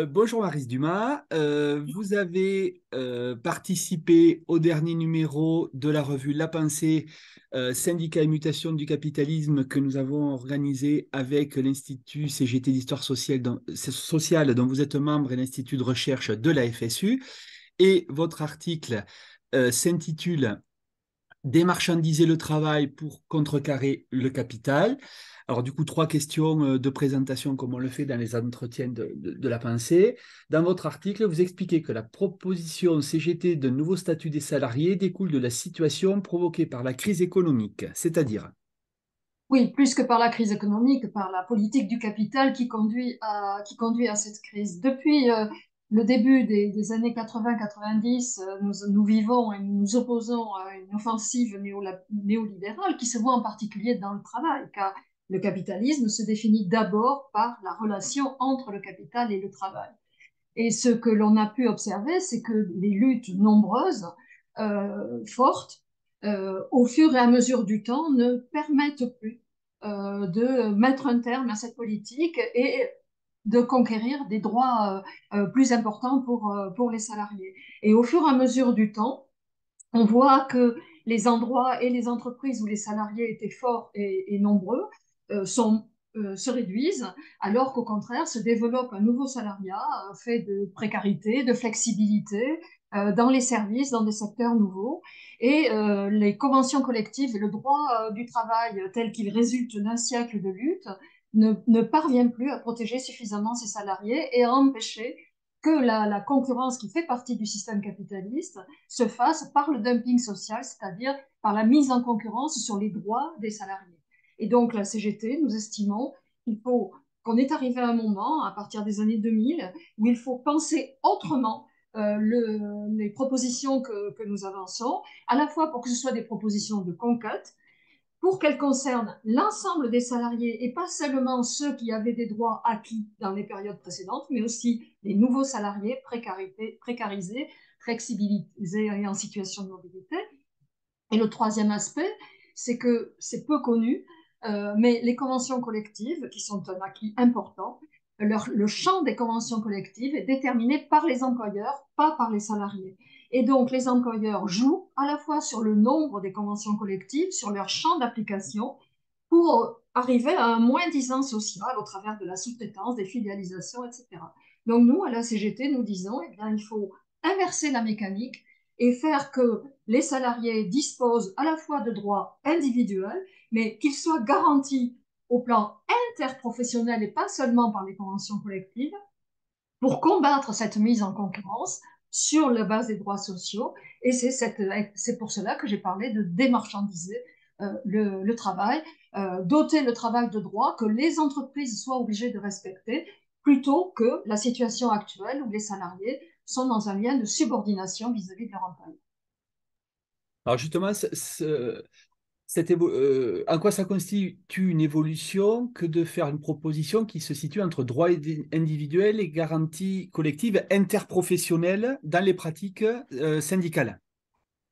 Bonjour Maris Dumas. Vous avez participé au dernier numéro de la revue La Pensée, syndicat et mutation du capitalisme que nous avons organisé avec l'Institut CGT d'Histoire sociale dont vous êtes membre et l'Institut de recherche de la FSU. Et votre article s'intitule Démarchandiser le travail pour contrecarrer le capital. Alors du coup, trois questions de présentation comme on le fait dans les entretiens de la pensée. Dans votre article, vous expliquez que la proposition CGT d'un nouveau statut des salariés découle de la situation provoquée par la crise économique, c'est-à-dire. Oui, plus que par la crise économique, par la politique du capital qui conduit à cette crise. Depuis le début des années 80-90, nous vivons et nous nous opposons à une offensive néolibérale qui se voit en particulier dans le travail, car le capitalisme se définit d'abord par la relation entre le capital et le travail. Et ce que l'on a pu observer, c'est que les luttes nombreuses, fortes, au fur et à mesure du temps, ne permettent plus de mettre un terme à cette politique et de conquérir des droits plus importants pour les salariés. Et au fur et à mesure du temps, on voit que les endroits et les entreprises où les salariés étaient forts et nombreux se réduisent, alors qu'au contraire se développe un nouveau salariat fait de précarité, de flexibilité dans les services, dans des secteurs nouveaux. Et les conventions collectives et le droit du travail tel qu'il résulte d'un siècle de lutte ne parvient plus à protéger suffisamment ces salariés et à empêcher que la concurrence qui fait partie du système capitaliste se fasse par le dumping social, c'est-à-dire par la mise en concurrence sur les droits des salariés. Et donc, la CGT, nous estimons qu'on est arrivé à un moment, à partir des années 2000, où il faut penser autrement les propositions que nous avançons, à la fois pour que ce soit des propositions de conquête, pour qu'elle concerne l'ensemble des salariés et pas seulement ceux qui avaient des droits acquis dans les périodes précédentes, mais aussi les nouveaux salariés précarisés, flexibilisés et en situation de mobilité. Et le troisième aspect, c'est que c'est peu connu, mais les conventions collectives, qui sont un acquis important, le champ des conventions collectives est déterminé par les employeurs, pas par les salariés. Et donc, les employeurs jouent à la fois sur le nombre des conventions collectives, sur leur champ d'application, pour arriver à un moins-disant social au travers de la sous-traitance, des filialisations, etc. Donc, nous, à la CGT, nous disons, eh bien, il faut inverser la mécanique et faire que les salariés disposent à la fois de droits individuels, mais qu'ils soient garantis au plan interprofessionnel et pas seulement par les conventions collectives, pour combattre cette mise en concurrence sur la base des droits sociaux. Et c'est pour cela que j'ai parlé de démarchandiser le travail, doter le travail de droits que les entreprises soient obligées de respecter, plutôt que la situation actuelle où les salariés sont dans un lien de subordination vis-à-vis de leur employeur. Alors justement, en quoi ça constitue une évolution que de faire une proposition qui se situe entre droits individuels et garanties collectives interprofessionnelles dans les pratiques syndicales?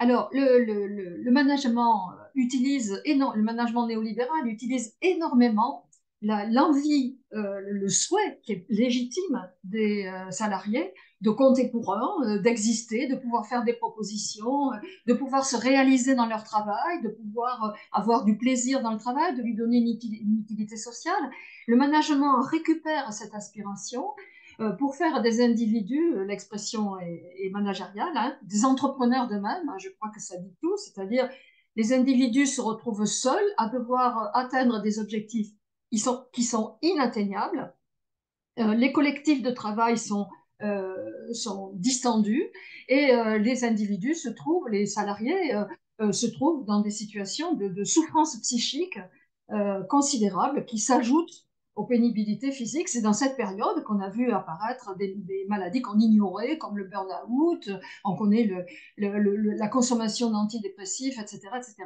Alors, le management le management néolibéral utilise énormément l'envie, le souhait qui est légitime des salariés de compter pour eux, d'exister, de pouvoir faire des propositions, de pouvoir se réaliser dans leur travail, de pouvoir avoir du plaisir dans le travail, de lui donner une utilité sociale. Le management récupère cette aspiration pour faire des individus, l'expression est managériale, hein, des entrepreneurs d'eux-mêmes, hein, je crois que ça dit tout, c'est-à-dire les individus se retrouvent seuls à devoir atteindre des objectifs qui sont inatteignables. Les collectifs de travail sont distendus et les individus les salariés se trouvent dans des situations de souffrance psychique considérables qui s'ajoutent aux pénibilités physiques. C'est dans cette période qu'on a vu apparaître des maladies qu'on ignorait, comme le burn-out, on connaît la consommation d'antidépressifs, etc., etc.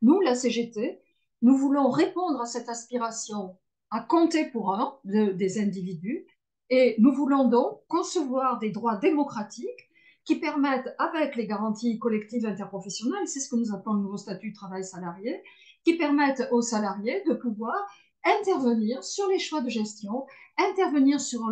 Nous, la CGT, nous voulons répondre à cette aspiration à compter pour des individus et nous voulons donc concevoir des droits démocratiques qui permettent, avec les garanties collectives interprofessionnelles, c'est ce que nous appelons le nouveau statut de travail salarié, qui permettent aux salariés de pouvoir intervenir sur les choix de gestion, intervenir sur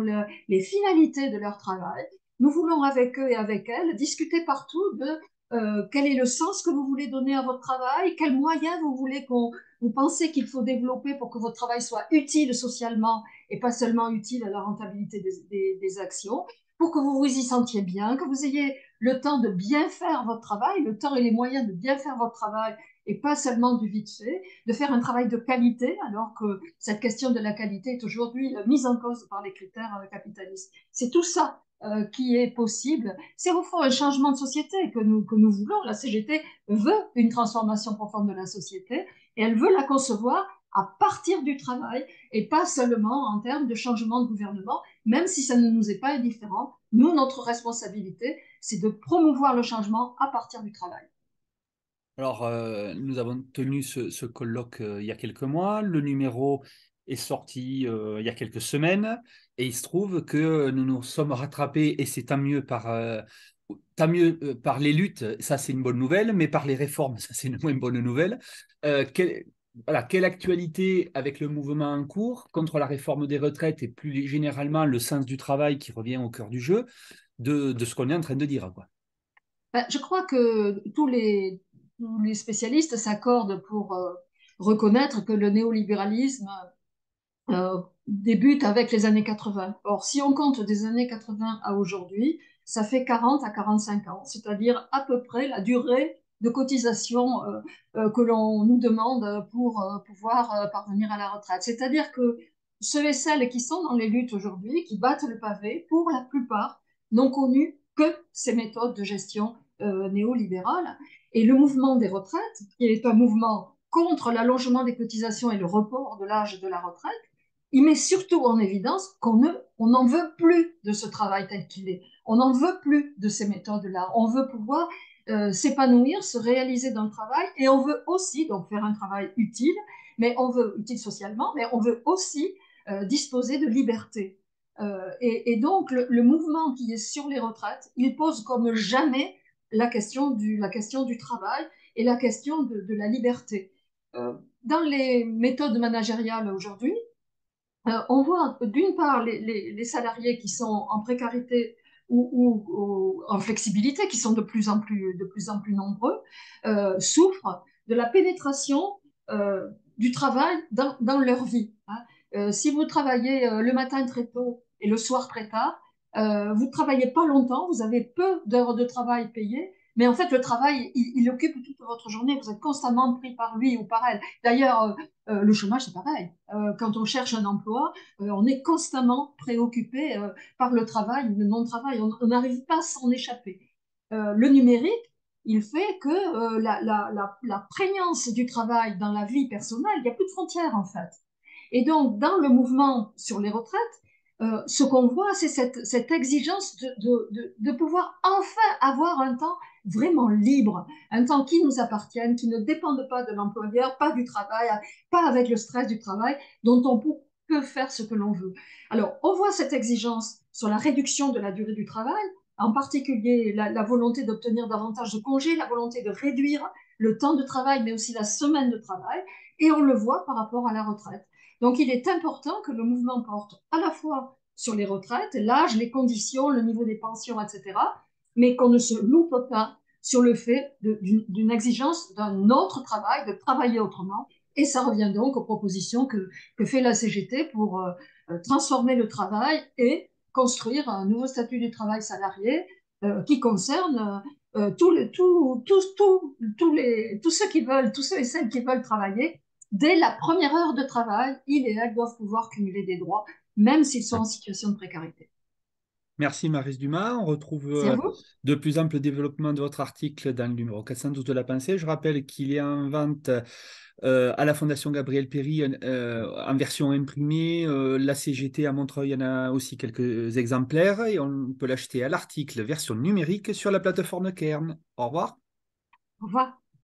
les finalités de leur travail. Nous voulons avec eux et avec elles discuter partout de quel est le sens que vous voulez donner à votre travail, quels moyens vous pensez qu'il faut développer pour que votre travail soit utile socialement et pas seulement utile à la rentabilité des actions, pour que vous vous y sentiez bien, que vous ayez le temps de bien faire votre travail, le temps et les moyens de bien faire votre travail et pas seulement du vite fait, de faire un travail de qualité, alors que cette question de la qualité est aujourd'hui mise en cause par les critères capitalistes. C'est tout ça qui est possible. C'est au fond un changement de société que nous voulons. La CGT veut une transformation profonde de la société et elle veut la concevoir à partir du travail et pas seulement en termes de changement de gouvernement, même si ça ne nous est pas indifférent. Nous, notre responsabilité, c'est de promouvoir le changement à partir du travail. Alors, nous avons tenu ce colloque il y a quelques mois. Le numéro est sorti il y a quelques semaines et il se trouve que nous nous sommes rattrapés et c'est tant mieux par les luttes, ça c'est une bonne nouvelle, mais par les réformes, ça c'est une moins bonne nouvelle. Voilà, quelle actualité avec le mouvement en cours contre la réforme des retraites et plus généralement le sens du travail qui revient au cœur du jeu de ce qu'on est en train de dire, quoi. Ben, je crois que tous les spécialistes s'accordent pour reconnaître que le néolibéralisme débute avec les années 80. Or, si on compte des années 80 à aujourd'hui, ça fait 40 à 45 ans, c'est-à-dire à peu près la durée de cotisation que l'on nous demande pour pouvoir parvenir à la retraite. C'est-à-dire que ceux et celles qui sont dans les luttes aujourd'hui, qui battent le pavé, pour la plupart, n'ont connu que ces méthodes de gestion néolibérales. Et le mouvement des retraites, qui est un mouvement contre l'allongement des cotisations et le report de l'âge de la retraite, il met surtout en évidence on n'en veut plus de ce travail tel qu'il est. On n'en veut plus de ces méthodes-là. On veut pouvoir s'épanouir, se réaliser dans le travail et on veut aussi donc faire un travail utile, mais on veut utile socialement, mais on veut aussi disposer de liberté. Et donc le mouvement qui est sur les retraites, il pose comme jamais la question du travail et la question de la liberté. Dans les méthodes managériales aujourd'hui, on voit d'une part les salariés qui sont en précarité ou en flexibilité, qui sont de plus en plus nombreux, souffrent de la pénétration du travail dans leur vie. Hein. Si vous travaillez le matin très tôt et le soir très tard, vous ne travaillez pas longtemps, vous avez peu d'heures de travail payées, mais en fait, le travail, il occupe toute votre journée. Vous êtes constamment pris par lui ou par elle. D'ailleurs, le chômage, c'est pareil. Quand on cherche un emploi, on est constamment préoccupé par le travail, le non-travail. On n'arrive pas à s'en échapper. Le numérique, il fait que la prégnance du travail dans la vie personnelle, il n'y a plus de frontières en fait. Et donc, dans le mouvement sur les retraites, ce qu'on voit, c'est cette exigence de pouvoir enfin avoir un temps vraiment libre, un temps qui nous appartienne, qui ne dépende pas de l'employeur, pas du travail, pas avec le stress du travail, dont on peut faire ce que l'on veut. Alors, on voit cette exigence sur la réduction de la durée du travail, en particulier la volonté d'obtenir davantage de congés, la volonté de réduire le temps de travail, mais aussi la semaine de travail, et on le voit par rapport à la retraite. Donc, il est important que le mouvement porte à la fois sur les retraites, l'âge, les conditions, le niveau des pensions, etc., mais qu'on ne se loupe pas sur le fait d'une exigence d'un autre travail, de travailler autrement. Et ça revient donc aux propositions que fait la CGT pour transformer le travail et construire un nouveau statut du travail salarié qui concerne tous ceux qui veulent, tous ceux et celles qui veulent travailler. Dès la première heure de travail, il et elle doivent pouvoir cumuler des droits, même s'ils sont en situation de précarité. Merci Maryse Dumas. On retrouve C'est à vous. de plus amples développements de votre article dans le numéro 412 de La Pensée. Je rappelle qu'il est en vente à la Fondation Gabriel Péry en version imprimée. La CGT à Montreuil en a aussi quelques exemplaires et on peut l'acheter à l'article version numérique sur la plateforme Kern. Au revoir. Au revoir.